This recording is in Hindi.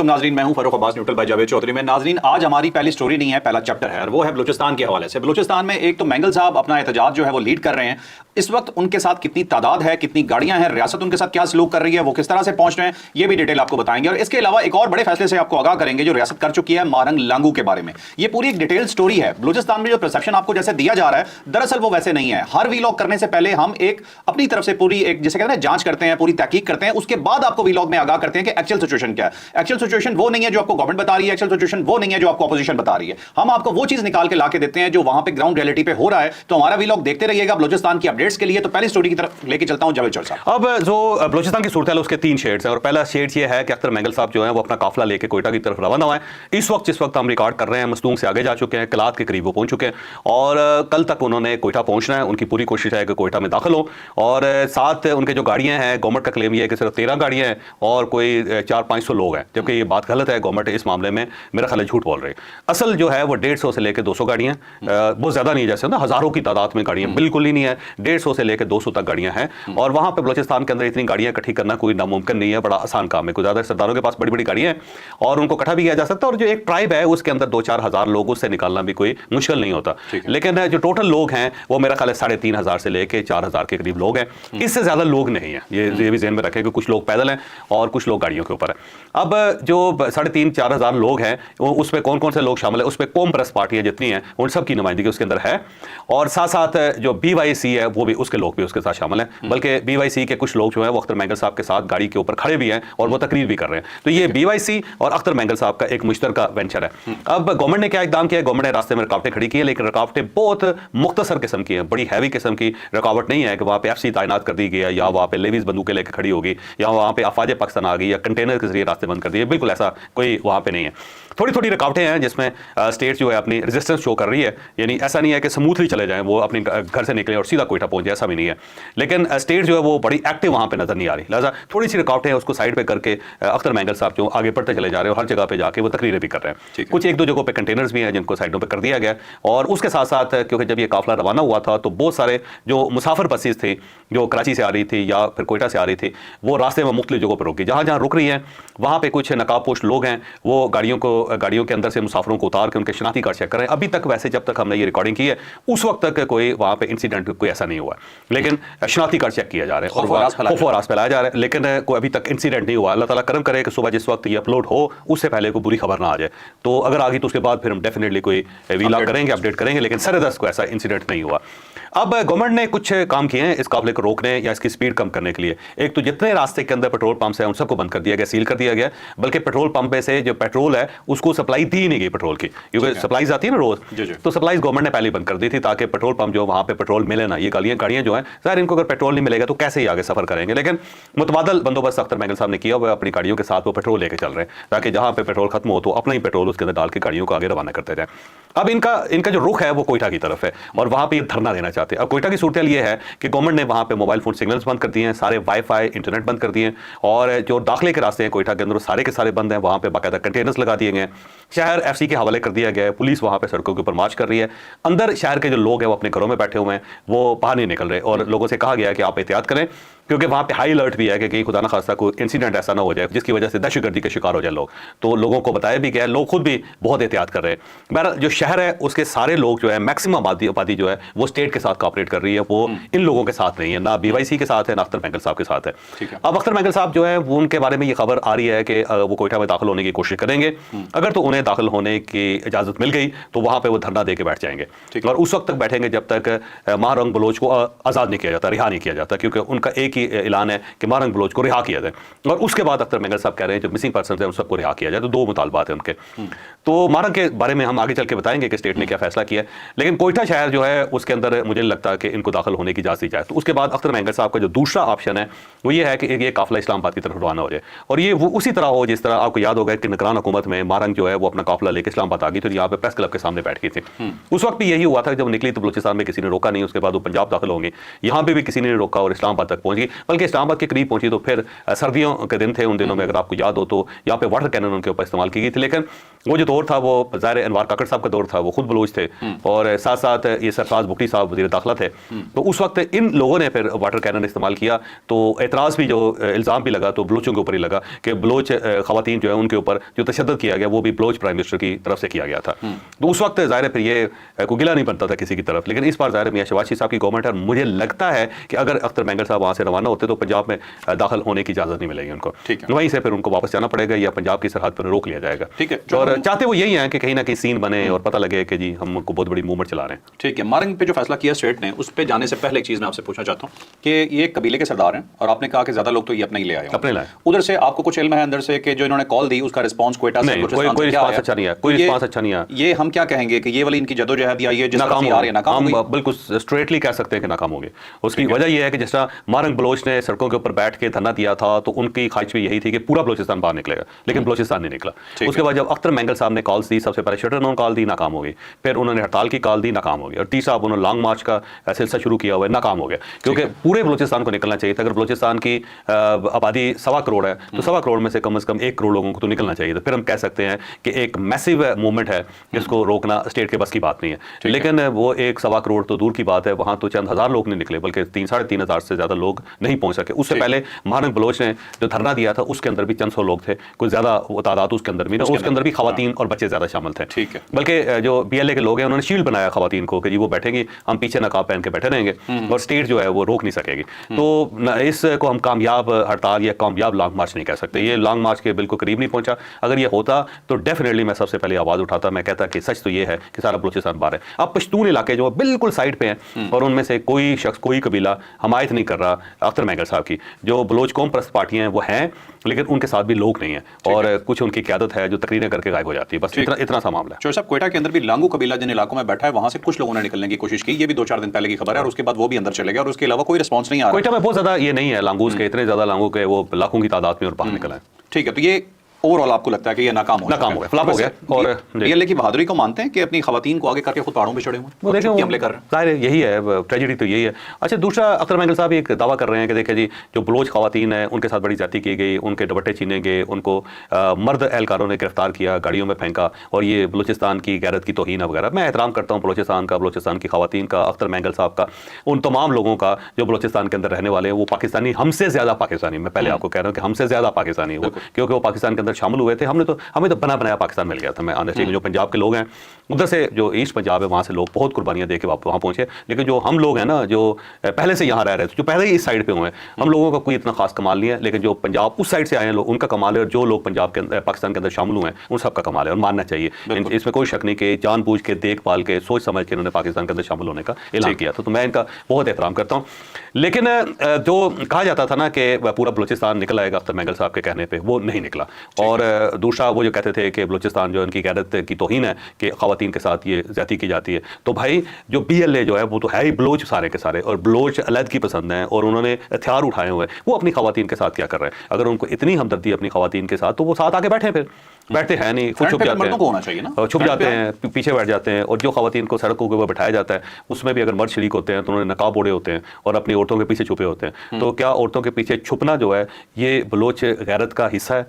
नाजरीन, मैं हूं फरूख अब्बास न्यूट्रल बाय जावेद चौधरी में। नाजरीन, आज हमारी पहली स्टोरी नहीं है, पहला चैप्टर है और वो है बलूचिस्तान के हवाले से। बलूचिस्तान में एक तो मैंगल साहब अपना एहतजाज जो है वो लीड कर रहे हैं। इस वक्त उनके साथ कितनी तादाद है, कितनी गाड़ियां हैं, रियासत उनके साथ क्या सलूक कर रही है, वो किस तरह से पहुंच रहे हैं, ये भी डिटेल आपको बताएंगे। और इसके अलावा एक और बड़े फैसले से आपको आगाह करेंगे जो रियासत कर चुकी है मारंग लांगू के बारे में। ये पूरी एक डिटेल स्टोरी है। बलूचिस्तान में जो परसेप्शन आपको जैसे दिया जा रहा है, दरअसल वो वैसे नहीं है। हर वीलॉग करने से पहले हम एक अपनी तरफ से पूरी एक जिसे कहते हैं जांच करते हैं, पूरी तहकीक करते हैं, उसके बाद आपको वीलॉग में आगाह करते हैं कि एक्चुअल सिचुएशन क्या है। एक्चुअल सिचुएशन वो नहीं है जो आपको गवर्नमेंट बता रही है, एक्चुअल सिचुएशन वो नहीं है जो आपको अपोजिशन बता रही है। हम आपको वो चीज निकाल के लाके देते हैं जो वहां पे ग्राउंड रियलिटी पे हो रहा है। तो हमारा वीलॉग देखते रहिएगा बलूचिस्तान की अपडेट्स के लिए। तो पहली स्टोरी की तरफ लेके चलता हूं जावेद चौधरी साहब। अब जो बलूचिस्तान की सूरत है उसके तीन शेड्स हैं और पहला शेड ये है कि अख्तर मैंगल साहब जो है वो अपना काफिला लेके कोयटा की तरफ रवाना हुआ है। इस वक्त हम रिकॉर्ड कर रहे हैं मस्तूंग से आगे जा चुके हैं, कलात के करीब वो पहुंच चुके हैं और कल तक उन्होंने कोयटा पहुंचना है। उनकी पूरी कोशिश है कि कोयटा में दाखिल हो और साथ उनके जो गाड़ियां हैं, गवर्नमेंट का क्लेम ये है कि सिर्फ 13 गाड़ियां हैं और कोई 400-500 लोग हैं, जबकि ये बात गलत है। गवर्नमेंट इस मामले में मेरा ख्याल झूठ बोल रही है। असल जो है वो 150 से लेकर 200 गाड़ियां, बहुत ज्यादा नहीं है, जैसे ना हजारों की तादाद में गाड़ियां बिल्कुल ही नहीं है। 150 से लेकर 200 तक गाड़ियां हैं और वहां पे बलूचिस्तान के अंदर इतनी गाड़ियां इकट्ठी करना कोई नामुमकिन नहीं है, बड़ा आसान काम है। कुछ ज्यादा सरदारों के पास बड़ी बड़ी गाड़ियां हैं और उनको इकट्ठा भी किया जा सकता है और जो एक ट्राइब है उसके अंदर 2-4 हजार लोग, उससे निकालना भी कोई मुश्किल नहीं होता। लेकिन जो टोटल लोग हैं वो मेरा ख्याल है 3,500 से लेकर 4,000 के करीब लोग हैं। इससे ज्यादा लोग नहीं है, ये भी ज़हन में रखें कि कुछ लोग पैदल हैं और कुछ लोग गाड़ियों के ऊपर है। अब जो 3,500-4 हजार लोग हैं उसमें कौन कौन से लोग शामिल है, उसमें कौम प्रेस पार्टियां जितनी हैं उन सब की नुमाइंदगी उसके अंदर है और साथ साथ जो BYC है वो भी, उसके लोग भी उसके साथ शामिल हैं। बल्कि BYC के कुछ लोग जो है वो अख्तर मैंगल साहब के साथ गाड़ी के ऊपर खड़े भी हैं और वो तकरीर भी कर रहे हैं। तो ये BYC और अख्तर मैंगल साहब का एक मुश्तरका वेंचर है। अब गवर्नमेंट ने क्या इकदाम किया है, गवर्नमेंट ने रास्ते में रुकावटें खड़ी की है, लेकिन रुकावटें बहुत मुख्तसर किस्म की हैं, बड़ी हैवी किस्म की रुकावट नहीं है कि वहाँ पे FC तैनात कर दी गई है या वहाँ पे लेवीज बंदूकें लेकर खड़ी होगी या वहाँ पे अफवाज पाकिस्तान आ गई या कंटेनर के जरिए रास्ते बंद कर दिए। बिल्कुल ऐसा कोई वहाँ पे नहीं है। थोड़ी थोड़ी रुकावटें हैं जिसमें स्टेट जो है अपनी रेजिस्टेंस शो कर रही है, यानी ऐसा नहीं है कि स्मूथली चले जाएं, वो अपने घर से निकले और सीधा कोयटा पहुंच जाए, ऐसा भी नहीं है। लेकिन स्टेट जो है वो बड़ी एक्टिव वहाँ पे नजर नहीं आ रही, लिहाजा थोड़ी सी रुकावटें हैं उसको साइड पे करके अख्तर मैंगल साहब जो आगे बढ़ते चले जा रहे हैं और हर जगह पे जाके वो तकरीरें भी कर रहे हैं। कुछ एक दो जगहों पे कंटेनर्स भी हैं जिनको साइडों पर कर दिया गया और उसके साथ साथ क्योंकि जब ये काफिला रवाना हुआ था तो बहुत सारे जो मुसाफिर बसेस थे जो कराची से आ रही थी या फिर कोयटा से आ रही थी वो रास्ते में मुख्तलिफ जगहों पर रुकी। जहाँ जहाँ रुक रही हैं वहाँ पे कुछ नकाबपोश लोग हैं, वो गाड़ियों के अंदर से मुसाफिरों को उतार के उनके शनाख्ती कार्ड चेक कर रहे हैं। अभी तक वैसे जब तक हमने ये रिकॉर्डिंग की है उस वक्त तक कोई वहाँ पे इंसिडेंट कोई ऐसा नहीं हुआ, लेकिन शनाख्ती कार्ड चेक किया जा रहा है और खौफ फैलाया जा रहा है, लेकिन कोई अभी तक इंसिडेंट नहीं हुआ। अल्लाह ताला करम करे कि सुबह जिस वक्त ये अपलोड हो उससे पहले कोई बुरी खबर ना आ जाए। तो अगर आ गई तो उसके बाद फिर हम डेफिनेटली कोई वीलॉग करेंगे, अपडेट करेंगे, लेकिन सरदस्त को ऐसा इंसिडेंट नहीं हुआ। अब गवर्नमेंट ने कुछ काम किए हैं इस काफिले को रोकने या इसकी स्पीड कम करने के लिए। एक तो जितने रास्ते के अंदर पेट्रोल पंप्स हैं उन सबको बंद कर दिया गया, सील कर दिया गया, बल्कि पेट्रोल पंप पे से जो पेट्रोल है उसको सप्लाई दी नहीं गई पेट्रोल की, क्योंकि सप्लाईज आती है ना रोज, तो सप्लाईज गवर्नमेंट ने पहले बंद कर दी थी ताकि पेट्रोल पंप जो वहाँ पे पेट्रोल मिले ना। ये गाड़ियाँ जो हैं सर इनको अगर पेट्रोल नहीं मिलेगा तो कैसे ही आगे सफर करेंगे, लेकिन मुतबादल बंदोबस्त अख्तर मैंगल साहब ने किया हुआ अपनी गाड़ियों के साथ वो पेट्रोल लेके चल रहे हैं ताकि जहाँ पे पेट्रोल खत्म हो तो अपना ही पेट्रोल उसके अंदर डाल के गाड़ियों को आगे रवाना करते जाए। अब इनका जो रुख है वो कोयटा की तरफ है और वहाँ पे ये धरना देना चाहते हैं। अब कोयटा की सूरत ये है कि गवर्नमेंट ने वहाँ पे मोबाइल फोन सिग्नल्स बंद कर दिए हैं, सारे वाईफाई इंटरनेट बंद कर दिए हैं और जो दाखिले के रास्ते हैं कोयटा के अंदर सारे के सारे बंद हैं। वहाँ पे बाकायदा कंटेनर्स लगा दिए गए हैं, शहर FC के हवाले कर दिया गया है, पुलिस वहाँ पे सड़कों के ऊपर मार्च कर रही है। अंदर शहर के जो लोग हैं वो अपने घरों में बैठे हुए हैं, वो बाहर नहीं निकल रहे और लोगों से कहा गया है कि आप एहतियात करें क्योंकि वहाँ पे हाई अलर्ट भी है कि कहीं खुदा न खास्ता कोई इंसिडेंट ऐसा ना हो जाए जिसकी वजह से दहशतगर्दी के शिकार हो जाए लोग। तो लोगों को बताया भी गया है, लोग खुद भी बहुत एहतियात कर रहे हैं। बहरहाल जो शहर है उसके सारे लोग जो है मैक्सिमम आबादी जो है वो स्टेट के साथ कॉपरेट कर रही है, वो इन लोगों के साथ नहीं है, ना BYC के साथ है ना अख्तर मैंगल साहब के साथ है। अब अख्तर मैंगल साहब जो है वो उनके बारे में ये खबर आ रही है कि वो कोयटा में दाखिल होने की कोशिश करेंगे। अगर तो उन्हें दाखिल होने की इजाजत मिल गई तो वहाँ पे वो धरना दे के बैठ जाएंगे और उस वक्त तक बैठेंगे जब तक महारंग बलोच को आज़ाद नहीं किया जाता, रिहा नहीं किया जाता, क्योंकि उनका एक ही ऐलान है कि महारंग बलोच को रिहा किया जाए और उसके बाद अख्तर मैंगल साहब कह रहे हैं जो मिसिंग पर्सन है उन सबको रिहा किया जाए। तो दो मुतालबात हैं उनके। तो महारंग के बारे में हम आगे चल के बताएंगे कि स्टेट ने क्या फैसला किया, लेकिन कोयटा शहर जो है उसके अंदर मुझे नहीं लगता कि इनको दाखिल होने की इजाजत दी जाए। तो उसके बाद अख्तर मैंगल साहब का जो दूसरा ऑप्शन है वो ये है कि ये काफिला इस्लामाबाद की तरफ रवाना हो जाए और ये वो उसी तरह हो जिस तरह आपको याद होगा कि निगरान हुकूमत में महारंग जो है वो अपना काफिला लेकर इस्लामाबाद आ गई, तो यहाँ पे प्रेस क्लब के सामने बैठ गई थी। उस वक्त भी यही हुआ था, जब निकली तो बलूचिस्तान में किसी ने रोका नहीं, उसके बाद वो पंजाब दाखिल होंगे, यहाँ पे भी किसी ने रोका और इस्लामाबाद तक पहुंच गई। बल्कि इस्लामाबाद के करीब पहुंची तो फिर सर्दियों के दिन थे उन दिनों में, अगर आपको याद हो तो यहाँ पे वाटर कैनन उनके ऊपर इस्तेमाल की गई थी। लेकिन वो जो दौर था वो ज़ाहिर अनवार काकड़ साहब का दौर था, वो खुद बलोच थे और साथ साथ ये सरफराज बुगटी साहब वज़ीर दाखिला थे। तो उस वक्त इन लोगों ने फिर वाटर कैनन इस्तेमाल किया, तो एतराज़ भी जो इल्ज़ाम भी लगा तो बलोचों के ऊपर ही लगा कि बलोच ख़वातीन जो है उनके ऊपर जो तशद्दुद किया गया वो भी बलोच प्राइम मिनिस्टर की तरफ से किया गया था। तो उस वक्त ज़ाहिर फिर ये कोई गिला नहीं बनता था किसी की तरफ। लेकिन इस बार ज़ाहिर मियां शहबाज शरीफ साहब की गवर्नमेंट है, मुझे लगता है कि अगर अख्तर मेंगल साहब वहाँ से रवाना होते तो पंजाब में दाखिल होने की इजाज़त नहीं मिलेगी उनको, वहीं से फिर उनको वापस जाना पड़ेगा या पंजाब की सरहद पर रोक लिया जाएगा। ठीक है, और चाहते वो यही है कि कहीं ना कहीं सीन बने और पता लगे कि जी हमको बहुत बड़ी मूवमेंट चला रहे हैं। ठीक है, मारंग पे जो फैसला किया स्टेट ने, उस पे जाने से पहले एक चीज़ मैं आपसे पूछना चाहता हूँ कि ये कबीले के सरदार हैं और आपने कहा कि ज़्यादा लोग तो ये अपने ही ले आए, अपने लाए। उधर से आपको कुछ इल्म है अंदर से कि जो इन्होंने कॉल दी उसका रिस्पांस क्वेटा से नहीं, कोई रिस्पांस अच्छा नहीं है, कोई रिस्पांस अच्छा नहीं है। ये हम क्या कहेंगे कि ये वाली इनकी जदोजहद या ये जिस तरह से आ रही है नाकाम हम हुई? बिल्कुल स्ट्रेटली कह सकते हैं कि नाकाम हो गए। उसकी वजह यह है कि जिस तरह मारंग बलोच ने सड़कों के ऊपर बैठ के धरना दिया था तो उनकी ख्वाहिश भी यही थी कि पूरा बलोचिस्तान बाहर निकलेगा, लेकिन बलोचिस्तान नहीं निकला। उसके बाद जब अख्तर मेंगल साहब ने कॉल्स दी, सबसे पहले शटर नॉन कॉल दी, नाकाम हो गई, फिर उन्होंने हड़ताल की कॉल दी, नाकाम हो गई, और तीसरा अब उन्होंने लॉन्ग मार्च का सिलसिला शुरू किया हुआ है, नाकाम हो गया। क्योंकि पूरे बलोचिस्तान को निकलना चाहिए था। अगर बलोचिस्तान की आबादी 1.25 करोड़ है तो 1.25 करोड़ में से कम 1 करोड़ लोगों को तो निकलना चाहिए था। फिर हम कह सकते हैं कि एक मैसिव मूवमेंट है जिसको रोकना स्टेट के बस की बात नहीं है। लेकिन वो 1.25 करोड़ तो दूर की बात है, वहां तो चंद हज़ार लोग नहीं निकले, बल्कि 3-3.5 हज़ार से ज़्यादा लोग नहीं पहुंच सके। उससे पहले मारंग बलोच ने जो धरना दिया था उसके अंदर भी चंद सौ लोग थे, कोई ज़्यादा वो तादाद उसके अंदर भी नहीं, उसके अंदर भी खवातीन और बच्चे ज़्यादा शामिल थे। ठीक है, बल्कि जो BLA के लोग हैं उन्होंने शील्ड बनाया खवातीन को कि जी वो बैठेंगी, हम पीछे नकाब पहन के बैठे रहेंगे और स्टेट जो है वो रोक नहीं सकेगी। तो इसको हम कामयाब हड़ताल या कामयाब लॉन्ग मार्च नहीं कह सकते। ये लॉन्ग मार्च के बिल्कुल करीब नहीं पहुंचा। अगर ये होता तो डेफिनेटली मैं सबसे पहले आवाज़ उठाता, मैं कहता कि सच तो ये है कि सारा बलूचिस्तान बाहर है। अब पश्तून इलाके जो बिल्कुल साइड पे हैं और उनमें से कोई शख्स, कोई कबीला हमायत नहीं कर रहा अख्तर मेंगल साहब की। जो बलोच कौम परस्त पार्टियां हैं वो हैं, लेकिन उनके साथ भी लोग नहीं है और कुछ उनकी क़यादत है जो तकरीरें करके गायब हो जाती है। बस इतना सा मामला है। चौधरी साहब, क्वेटा के अंदर भी लांगू कबीला जिन इलाकों में बैठा है वहां से कुछ लोगों ने निकलने की कोशिश की, ये भी 2-4 दिन पहले की खबर है, और उसके बाद वो भी अंदर चले गए और उसके अलावा कोई रिस्पांस नहीं आ रहा। क्वेटा में बहुत ज्यादा ये नहीं है लांगूस के, इतने ज्यादा लांगू के वो लाखों की तादाद में और बाहर निकल आए। ठीक है, तो ये ओवरऑल आपको लगता है कि ये नाकाम हो गया, फ्लॉप हो गया। और BLA की बहादुरी को मानते हैं कि अपनी खवातीन को आगे करके खुद पहाड़ों पे चढ़े हुए वो देखें हमले कर रहे हैं? जाहिर यही है, ट्रेजेडी तो यही है। अच्छा, दूसरा अख्तर मेंगल साहब एक दावा कर रहे हैं कि देखिए जी जो बलोच खवातीन है उनके साथ बड़ी ज्यादती की गई, उनके दुपट्टे छीने गए, उनको मर्द एहलकारों ने गिरफ्तार किया, गाड़ियों में फेंका और ये बलूचिस्तान की गैरत की तौहीन वगैरह। मैं एहतराम करता हूँ बलूचिस्तान का, बलूचिस्तान की खवातीन का, अख्तर मेंगल साहब का, उन तमाम लोगों का जो बलूचिस्तान के अंदर रहने वाले हैं। वो पाकिस्तानी, हमसे ज्यादा पाकिस्तानी, मैं पहले आपको कह रहा हूँ कि हमसे ज्यादा पाकिस्तानी वो, क्योंकि वो पाकिस्तान के अंदर शामिल हुए थे। हमें तो बना बनाया पाकिस्तान मिल गया था। मैं आने चाहिए जो पंजाब के लोग हैं उधर से, जो ईस्ट पंजाब है वहाँ से लोग बहुत कुर्बानियाँ दे के वहाँ पहुँचे। लेकिन जो हम लोग हैं ना, जो पहले से यहाँ रह रहे थे, जो पहले ही इस साइड पे हुए हैं, हम लोगों का कोई इतना खास कमाल नहीं है। लेकिन जो पंजाब उस साइड से आए हैं लोग, उनका कमाल है। और जो लोग पंजाब के अंदर, पाकिस्तान के अंदर शामिल हुए हैं, उन सबका कमाल है और मानना चाहिए। इसमें कोई शक नहीं कि जानबूझ के, देखभाल के, सोच समझ के उन्होंने पाकिस्तान के अंदर शामिल होने का ऐलान किया था। तो मैं इनका बहुत एहतराम करता हूँ। लेकिन जो कहा जाता था ना कि पूरा बलूचिस्तान निकल आएगा अख्तर मेंगल साहब के कहने पर, वो नहीं निकला। और दूसरा वो जो कहते थे कि बलूचिस्तान जो उनकी गैरत की तौहीन है कि खवातीन के साथ ये ज्यादती की जाती है। तो भाई जो BLA जो है वो तो है ही बलोच सारे के सारे, और बलोच अलहदगी पसंद हैं और उन्होंने हथियार उठाए हुए हैं। वो अपनी खवातीन के साथ क्या कर रहे हैं? अगर उनको इतनी हमदर्दी अपनी खवातीन के साथ, तो वो साथ आके बैठे, फिर बैठते हैं नहीं, खुद छुप जाते हैं, छुप जाते हैं, पीछे बैठ जाते हैं। और जो खवातीन को सड़कों के ऊपर बैठाया जाता है उसमें भी अगर मर्द शरीक होते हैं तो उन्होंने नकाब ओढ़े होते हैं और अपनी औरतों के पीछे छुपे होते हैं। तो क्या औरतों के पीछे छुपना जो है ये बलोच गैरत का हिस्सा है?